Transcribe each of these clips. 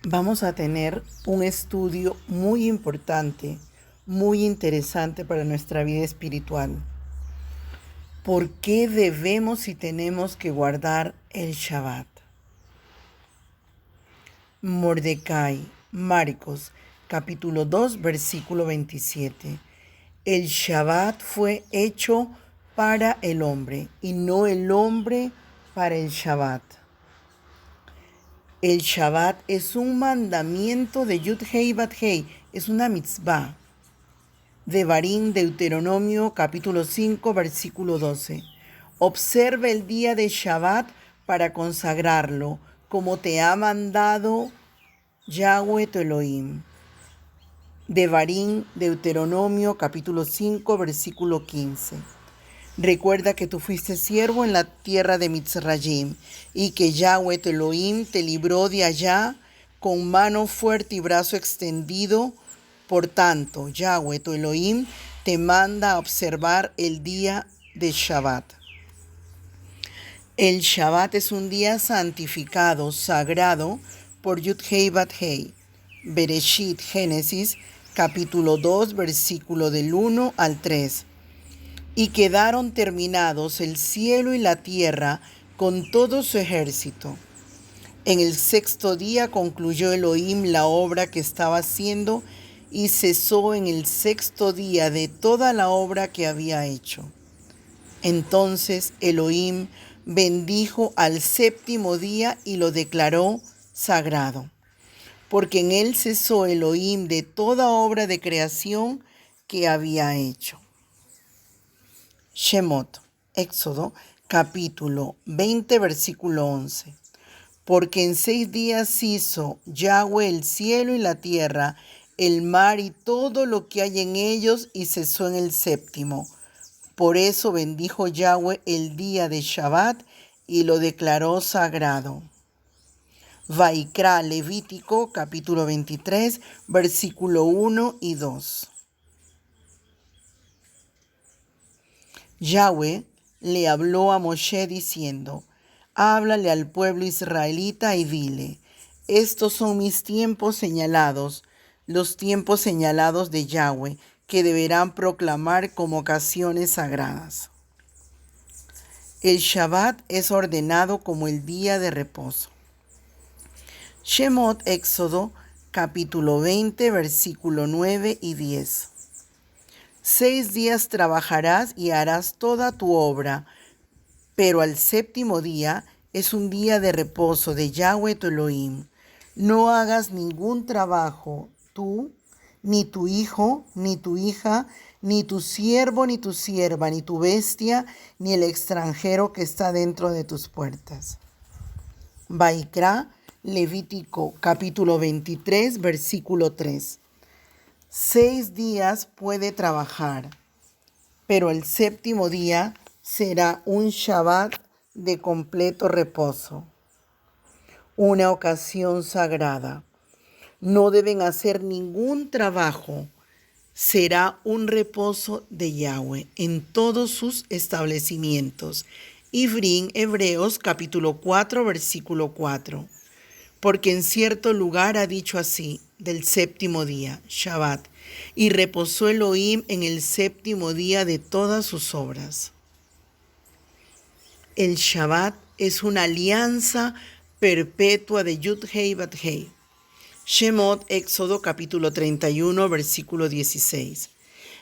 Vamos a tener un estudio muy importante, muy interesante para nuestra vida espiritual. ¿Por qué debemos y tenemos que guardar el Shabbat? Mordecai, Marcos, capítulo 2, versículo 27. El Shabbat fue hecho para el hombre y no el hombre para el Shabbat. El Shabbat es un mandamiento de Yud-Hei Bat-Hei, es una mitzvah. Devarim, Deuteronomio, capítulo 5, versículo 12. Observa el día de Shabbat para consagrarlo, como te ha mandado Yahweh tu Elohim. Devarim, Deuteronomio, capítulo 5, versículo 15. Recuerda que tú fuiste siervo en la tierra de Mitzrayim y que Yahweh tu Elohim te libró de allá con mano fuerte y brazo extendido. Por tanto, Yahweh tu Elohim te manda a observar el día de Shabbat. El Shabbat es un día santificado, sagrado por Yud-Hei Bat-Hei. Bereshit, Génesis, capítulo 2, versículo del 1 al 3. Y quedaron terminados el cielo y la tierra con todo su ejército. En el sexto día concluyó Elohim la obra que estaba haciendo y cesó en el sexto día de toda la obra que había hecho. Entonces Elohim bendijo al séptimo día y lo declaró sagrado, porque en él cesó Elohim de toda obra de creación que había hecho. Shemot, Éxodo, capítulo 20, versículo 11. Porque en 6 días hizo Yahweh el cielo y la tierra, el mar y todo lo que hay en ellos, y cesó en el séptimo. Por eso bendijo Yahweh el día de Shabbat y lo declaró sagrado. Vaikra, Levítico, capítulo 23, versículo 1 y 2. Yahweh le habló a Moshe diciendo: háblale al pueblo israelita y dile: estos son mis tiempos señalados, los tiempos señalados de Yahweh, que deberán proclamar como ocasiones sagradas. El Shabbat es ordenado como el día de reposo. Shemot, Éxodo, capítulo 20, versículo 9 y 10. 6 días trabajarás y harás toda tu obra, pero al séptimo día es un día de reposo de Yahweh tu Elohim. No hagas ningún trabajo, tú, ni tu hijo, ni tu hija, ni tu siervo, ni tu sierva, ni tu bestia, ni el extranjero que está dentro de tus puertas. Vaikra, Levítico, capítulo 23, versículo 3. 6 días puede trabajar, pero el séptimo día será un Shabbat de completo reposo, una ocasión sagrada. No deben hacer ningún trabajo. Será un reposo de Yahweh en todos sus establecimientos. Ivrín, Hebreos, capítulo 4, versículo 4. Porque en cierto lugar ha dicho así, del séptimo día, Shabbat, y reposó Elohim en el séptimo día de todas sus obras. El Shabbat es una alianza perpetua de Yud-Hei Bat-Hei. Shemot, Éxodo, capítulo 31, versículo 16.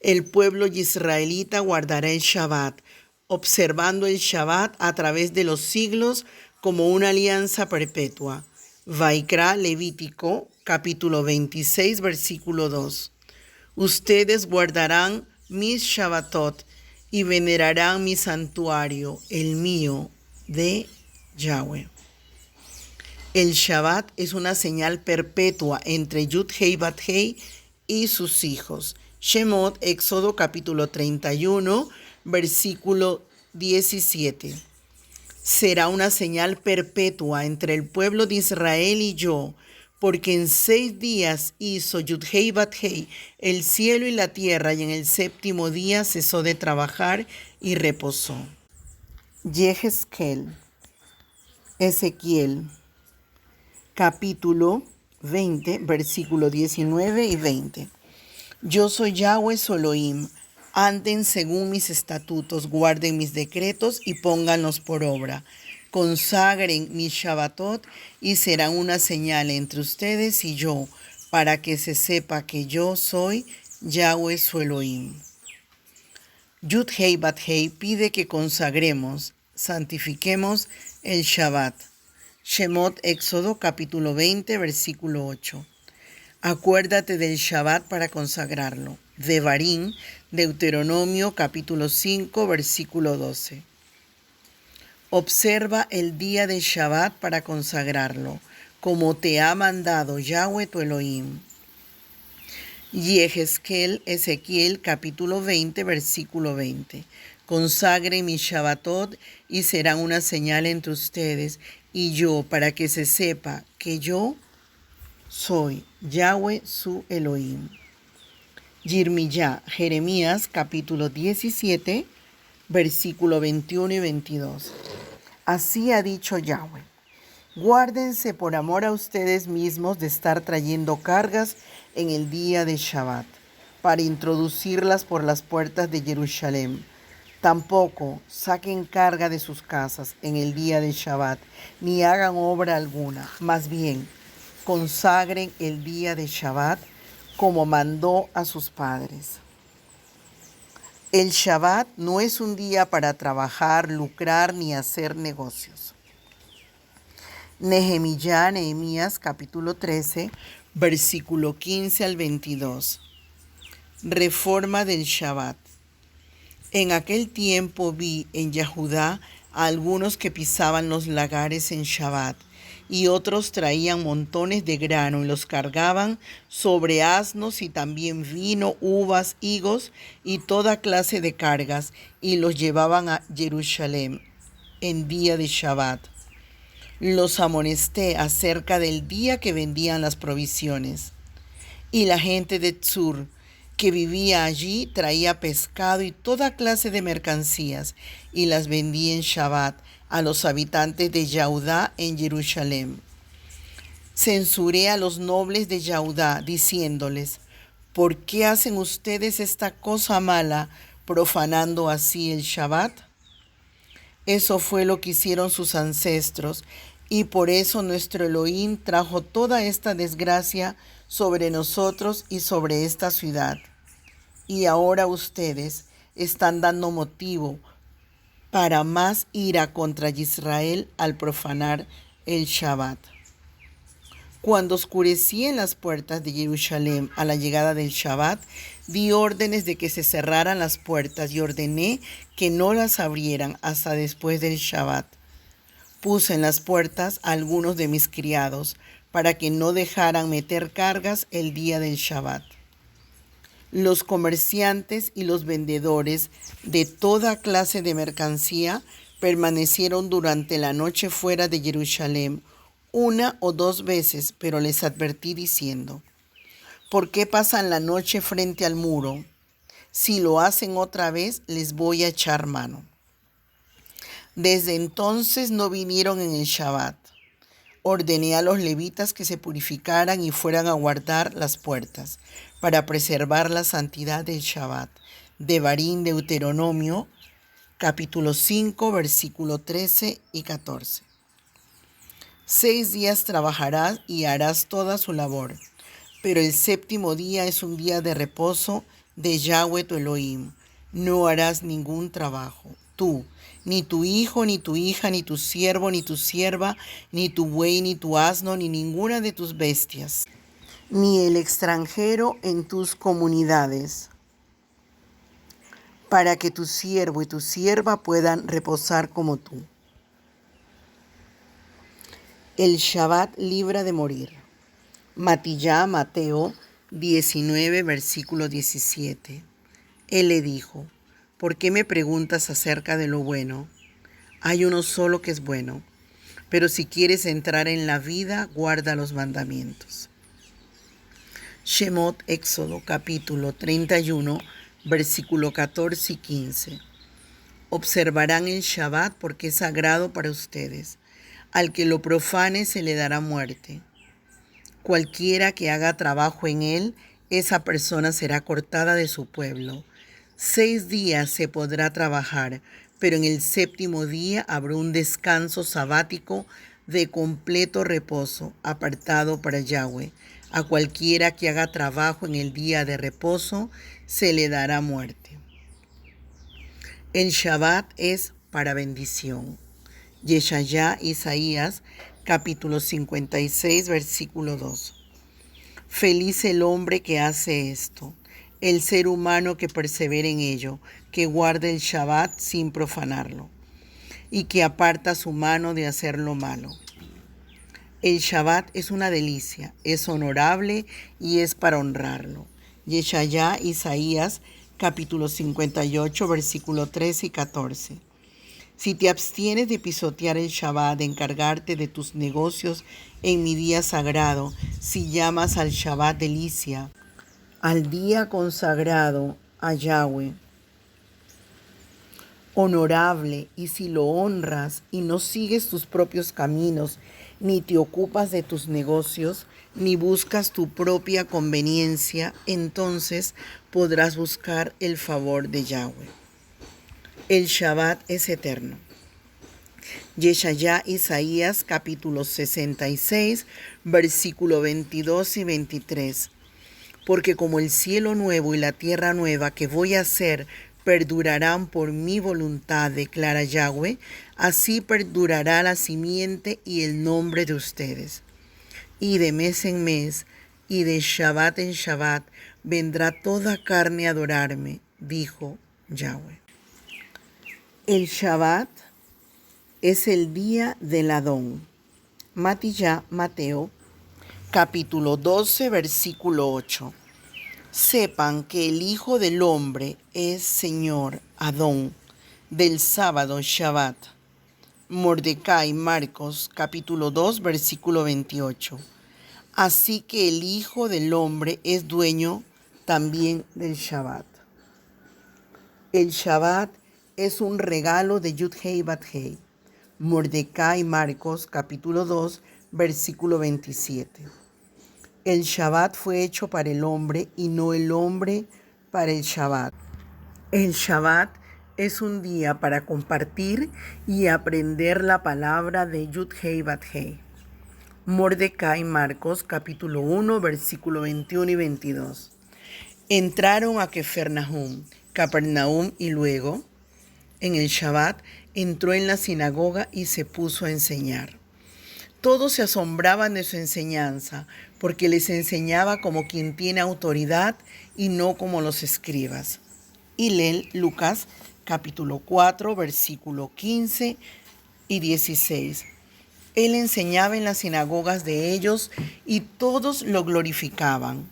El pueblo israelita guardará el Shabbat, observando el Shabbat a través de los siglos como una alianza perpetua. Vaikra, Levítico, capítulo 26, versículo 2. Ustedes guardarán mis Shabbatot y venerarán mi santuario, el mío, de Yahweh. El Shabbat es una señal perpetua entre Yud-Hei Bat-Hei y sus hijos. Shemot, Éxodo, capítulo 31, versículo 17. Será una señal perpetua entre el pueblo de Israel y yo, porque en 6 días hizo Yud-Hei Bat-Hei el cielo y la tierra, y en el séptimo día cesó de trabajar y reposó. Yehezkel, Ezequiel, capítulo 20, versículo 19 y 20. Yo soy Yahweh su Elohim. Anden según mis estatutos, guarden mis decretos y pónganlos por obra. Consagren mis Shabbatot y serán una señal entre ustedes y yo, para que se sepa que yo soy Yahweh su Elohim. Yud-Hei Bat-Hei pide que consagremos, santifiquemos el Shabbat. Shemot, Éxodo, capítulo 20, versículo 8. Acuérdate del Shabbat para consagrarlo. Devarim, Deuteronomio, capítulo 5, versículo 12. Observa el día del Shabbat para consagrarlo, como te ha mandado Yahweh tu Elohim. Yehezkel, Ezequiel, capítulo 20, versículo 20. Consagren mis Shabbatot y serán una señal entre ustedes y yo, para que se sepa que yo soy Yahweh su Elohim. Yirmiyá, Jeremías, capítulo 17, versículo 21 y 22. Así ha dicho Yahweh: guárdense por amor a ustedes mismos de estar trayendo cargas en el día de Shabbat, para introducirlas por las puertas de Jerusalén. Tampoco saquen carga de sus casas en el día de Shabbat, ni hagan obra alguna. Más bien, consagren el día de Shabbat como mandó a sus padres. El Shabbat no es un día para trabajar, lucrar ni hacer negocios. Nehemías, capítulo 13, versículo 15 al 22. Reforma del Shabbat. En aquel tiempo vi en Yehudá a algunos que pisaban los lagares en Shabbat, y otros traían montones de grano y los cargaban sobre asnos, y también vino, uvas, higos y toda clase de cargas, y los llevaban a Jerusalén en día de Shabbat. Los amonesté acerca del día que vendían las provisiones. Y la gente de Tzur, que vivía allí, traía pescado y toda clase de mercancías, y las vendía en Shabbat a los habitantes de Yehudá en Jerusalén. Censuré a los nobles de Yehudá, diciéndoles: ¿por qué hacen ustedes esta cosa mala, profanando así el Shabbat? Eso fue lo que hicieron sus ancestros, y por eso nuestro Elohim trajo toda esta desgracia sobre nosotros y sobre esta ciudad. Y ahora ustedes están dando motivo para más ira contra Israel al profanar el Shabbat. Cuando oscurecía en las puertas de Jerusalén a la llegada del Shabbat, di órdenes de que se cerraran las puertas y ordené que no las abrieran hasta después del Shabbat. Puse en las puertas a algunos de mis criados para que no dejaran meter cargas el día del Shabbat. Los comerciantes y los vendedores de toda clase de mercancía permanecieron durante la noche fuera de Jerusalén 1 o 2 veces, pero les advertí diciendo: ¿por qué pasan la noche frente al muro? Si lo hacen otra vez, les voy a echar mano. Desde entonces no vinieron en el Shabbat. Ordené a los levitas que se purificaran y fueran a guardar las puertas, para preservar la santidad del Shabbat. Devarim, Deuteronomio, capítulo 5, versículo 13 y 14. 6 días trabajarás y harás toda su labor, pero el séptimo día es un día de reposo de Yahweh tu Elohim. No harás ningún trabajo, tú, ni tu hijo, ni tu hija, ni tu siervo, ni tu sierva, ni tu buey, ni tu asno, ni ninguna de tus bestias, ni el extranjero en tus comunidades, para que tu siervo y tu sierva puedan reposar como tú. El Shabbat libra de morir. Matillá, Mateo 19, versículo 17. Él le dijo: ¿por qué me preguntas acerca de lo bueno? Hay uno solo que es bueno, pero si quieres entrar en la vida, guarda los mandamientos. Shemot, Éxodo, capítulo 31, versículo 14 y 15. Observarán el Shabbat porque es sagrado para ustedes. Al que lo profane se le dará muerte. Cualquiera que haga trabajo en él, esa persona será cortada de su pueblo. 6 días se podrá trabajar, pero en el séptimo día habrá un descanso sabático de completo reposo, apartado para Yahweh. A cualquiera que haga trabajo en el día de reposo, se le dará muerte. El Shabbat es para bendición. Yeshayá, Isaías, capítulo 56, versículo 2. Feliz el hombre que hace esto, el ser humano que persevera en ello, que guarda el Shabbat sin profanarlo, y que aparta su mano de hacer lo malo. El Shabbat es una delicia, es honorable y es para honrarlo. Yeshayá, Isaías, capítulo 58, versículo 13 y 14. Si te abstienes de pisotear el Shabbat, de encargarte de tus negocios en mi día sagrado, si llamas al Shabbat delicia, al día consagrado a Yahweh, honorable, y si lo honras y no sigues tus propios caminos, ni te ocupas de tus negocios, ni buscas tu propia conveniencia, entonces podrás buscar el favor de Yahweh. El Shabbat es eterno. Yeshayá, Isaías, capítulo 66, versículo 22 y 23. Porque como el cielo nuevo y la tierra nueva que voy a hacer perdurarán por mi voluntad, declara Yahweh, así perdurará la simiente y el nombre de ustedes. Y de mes en mes, y de Shabbat en Shabbat, vendrá toda carne a adorarme, dijo Yahweh. El Shabbat es el día del Adón. Mateo, capítulo 12, versículo 8. Sepan que el Hijo del Hombre es Señor Adón del sábado Shabbat. Mordecai, Marcos, capítulo 2, versículo 28. Así que el Hijo del Hombre es dueño también del Shabbat. El Shabbat es un regalo de Yud-Hei Bat-Hei. Mordecai, Marcos, capítulo 2, versículo 27. El Shabbat fue hecho para el hombre y no el hombre para el Shabbat. El Shabbat es un día para compartir y aprender la palabra de Yud-Hei Bat-Hei. Mordecai, Marcos, capítulo 1, versículo 21 y 22. Entraron a Capernaum y luego, en el Shabbat, entró en la sinagoga y se puso a enseñar. Todos se asombraban de su enseñanza, porque les enseñaba como quien tiene autoridad y no como los escribas. Hillel, Lucas, capítulo 4, versículo 15 y 16. Él enseñaba en las sinagogas de ellos y todos lo glorificaban.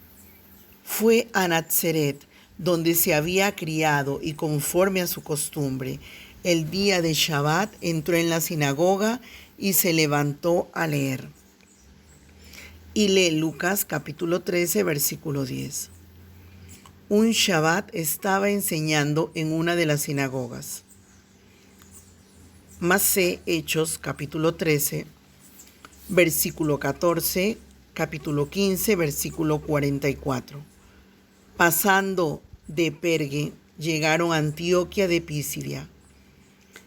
Fue a Nazaret, donde se había criado, y conforme a su costumbre, el día de Shabbat entró en la sinagoga y se levantó a leer. Y lee Lucas capítulo 13, versículo 10. Un Shabbat estaba enseñando en una de las sinagogas. Masé, Hechos capítulo 13, versículo 14, capítulo 15, versículo 44. Pasando de Perge, llegaron a Antioquía de Pisidia.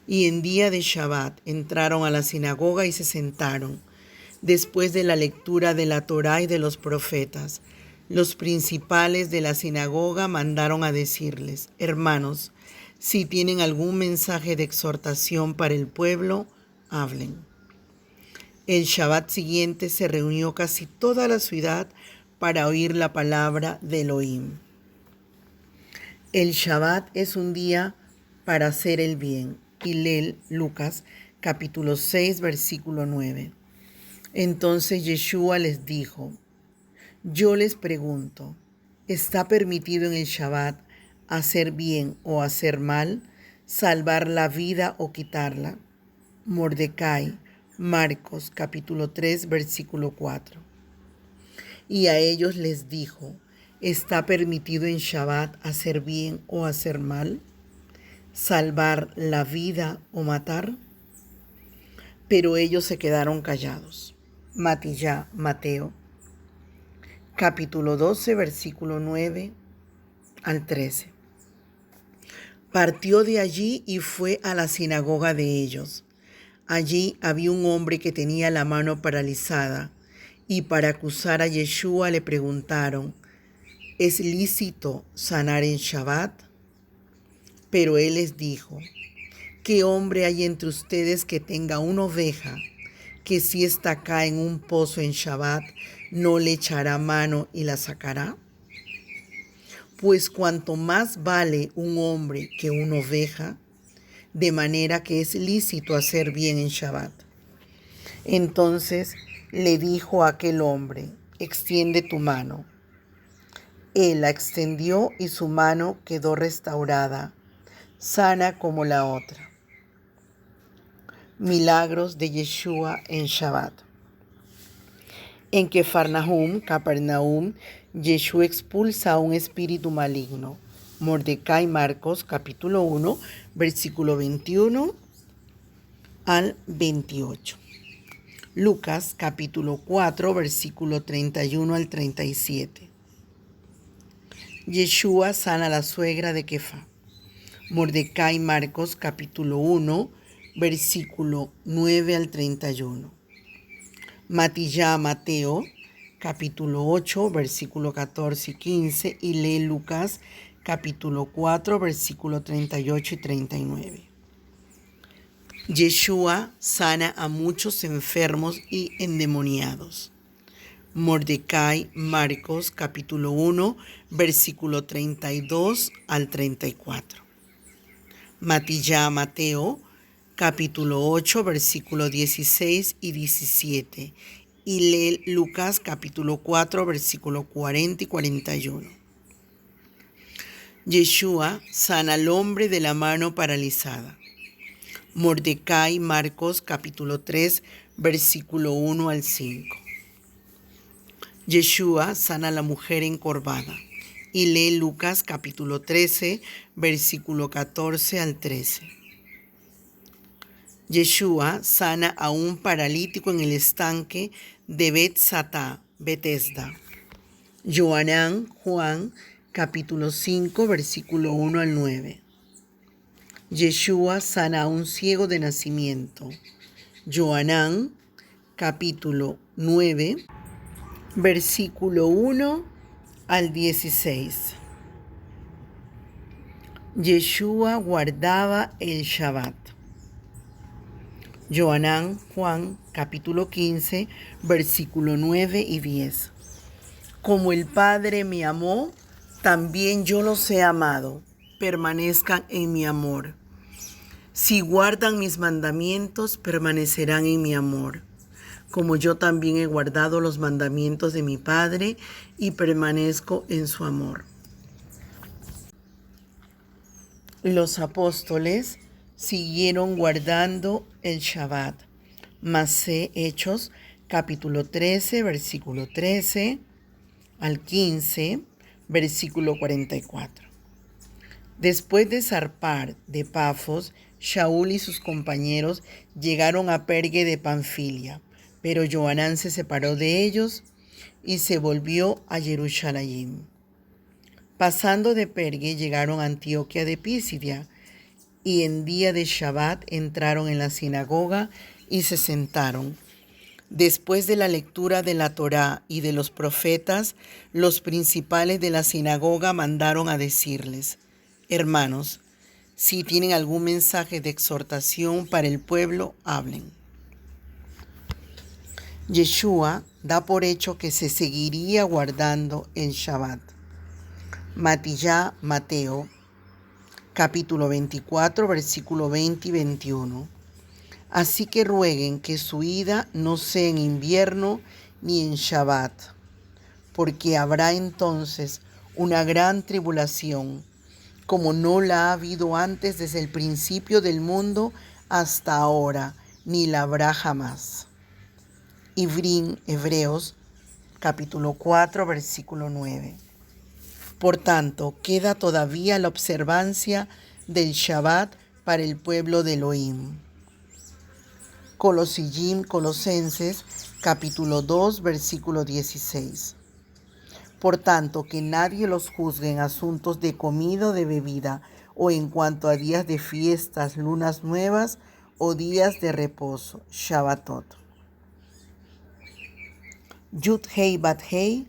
Y en día de Shabbat entraron a la sinagoga y se sentaron. Después de la lectura de la Torá y de los profetas, los principales de la sinagoga mandaron a decirles: hermanos, si tienen algún mensaje de exhortación para el pueblo, hablen. El Shabbat siguiente se reunió casi toda la ciudad para oír la palabra de Elohim. El Shabbat es un día para hacer el bien. Hillel, Lucas, capítulo 6, versículo 9. Entonces Yeshua les dijo: yo les pregunto, ¿está permitido en el Shabbat hacer bien o hacer mal, salvar la vida o quitarla? Mordecai, Marcos, capítulo 3, versículo 4. Y a ellos les dijo: ¿está permitido en Shabbat hacer bien o hacer mal, salvar la vida o matar? Pero ellos se quedaron callados. Mateo, capítulo 12, versículo 9 al 13. Partió de allí y fue a la sinagoga de ellos. Allí había un hombre que tenía la mano paralizada, y para acusar a Yeshua le preguntaron: ¿es lícito sanar en Shabbat? Pero él les dijo: ¿qué hombre hay entre ustedes que tenga una oveja que si está acá en un pozo en Shabbat, no le echará mano y la sacará? Pues cuanto más vale un hombre que una oveja, de manera que es lícito hacer bien en Shabbat. Entonces le dijo a aquel hombre: extiende tu mano. Él la extendió y su mano quedó restaurada, sana como la otra. Milagros de Yeshua en Shabbat. En Capernaum, Yeshua expulsa a un espíritu maligno. Mordecai, Marcos, capítulo 1, versículo 21 al 28. Lucas, capítulo 4, versículo 31 al 37. Yeshua sana a la suegra de Kefá. Mordecai, Marcos, capítulo 1, versículo 9 al 31. Matillá, Mateo, capítulo 8, versículo 14 y 15, y lee Lucas, capítulo 4, versículo 38 y 39. Yeshua sana a muchos enfermos y endemoniados. Mordecai, Marcos, capítulo 1, versículo 32 al 34. Matillá, Mateo, capítulo 8, versículo 16 y 17. Y lee Lucas, capítulo 4, versículo 40 y 41. Yeshua sana al hombre de la mano paralizada. Mordecai, Marcos, capítulo 3, versículo 1 al 5. Yeshua sana a la mujer encorvada. Y lee Lucas, capítulo 13, versículo 14 al 13. Yeshua sana a un paralítico en el estanque de Bethesda. Johanán, Juan, capítulo 5, versículo 1 al 9. Yeshua sana a un ciego de nacimiento. Johanán, capítulo 9, versículo 1 al 16. Yeshua guardaba el Shabbat. Johanán, Juan, capítulo 15, versículo 9 y 10. Como el Padre me amó, también yo los he amado. Permanezcan en mi amor. Si guardan mis mandamientos, permanecerán en mi amor, como yo también he guardado los mandamientos de mi Padre y permanezco en su amor. Los apóstoles siguieron guardando el Shabbat. Masé, Hechos, capítulo 13, versículo 13 al 15, versículo 44. Después de zarpar de Pafos, Shaul y sus compañeros llegaron a Pergue de Panfilia, pero Johanán se separó de ellos y se volvió a Jerusalén. Pasando de Pergue llegaron a Antioquía de Pisidia, y en día de Shabbat entraron en la sinagoga y se sentaron. Después de la lectura de la Torá y de los profetas, los principales de la sinagoga mandaron a decirles: hermanos, si tienen algún mensaje de exhortación para el pueblo, hablen. Yeshua da por hecho que se seguiría guardando el Shabbat. Matillá, Mateo, capítulo 24, versículo 20 y 21. Así que rueguen que su ida no sea en invierno ni en Shabbat, porque habrá entonces una gran tribulación, como no la ha habido antes desde el principio del mundo hasta ahora, ni la habrá jamás. Ivrín, Hebreos, capítulo 4, versículo 9. Por tanto, queda todavía la observancia del Shabbat para el pueblo de Elohim. Colosenses, capítulo 2, versículo 16. Por tanto, que nadie los juzgue en asuntos de comida o de bebida, o en cuanto a días de fiestas, lunas nuevas o días de reposo, Shabbatot. Yud Hei Bat Hei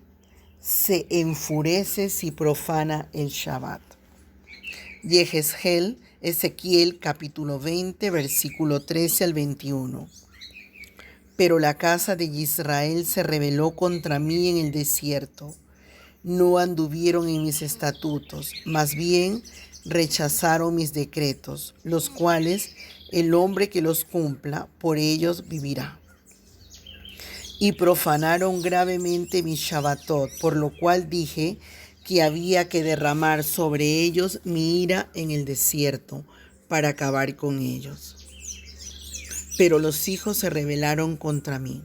se enfurece si profana el Shabbat. Yehezkel, Ezequiel capítulo 20, versículo 13 al 21. Pero la casa de Israel se rebeló contra mí en el desierto. No anduvieron en mis estatutos, más bien rechazaron mis decretos, los cuales el hombre que los cumpla, por ellos vivirá. Y profanaron gravemente mi Shabbatot, por lo cual dije que había que derramar sobre ellos mi ira en el desierto, para acabar con ellos. Pero los hijos se rebelaron contra mí.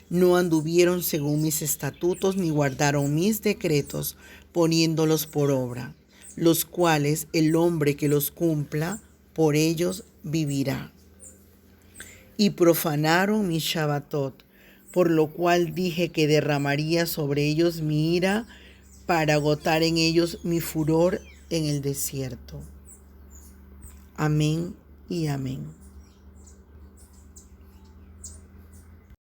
No anduvieron según mis estatutos, ni guardaron mis decretos, poniéndolos por obra, los cuales el hombre que los cumpla, por ellos vivirá. Y profanaron mi Shabbatot, por lo cual dije que derramaría sobre ellos mi ira, para agotar en ellos mi furor en el desierto. Amén y amén.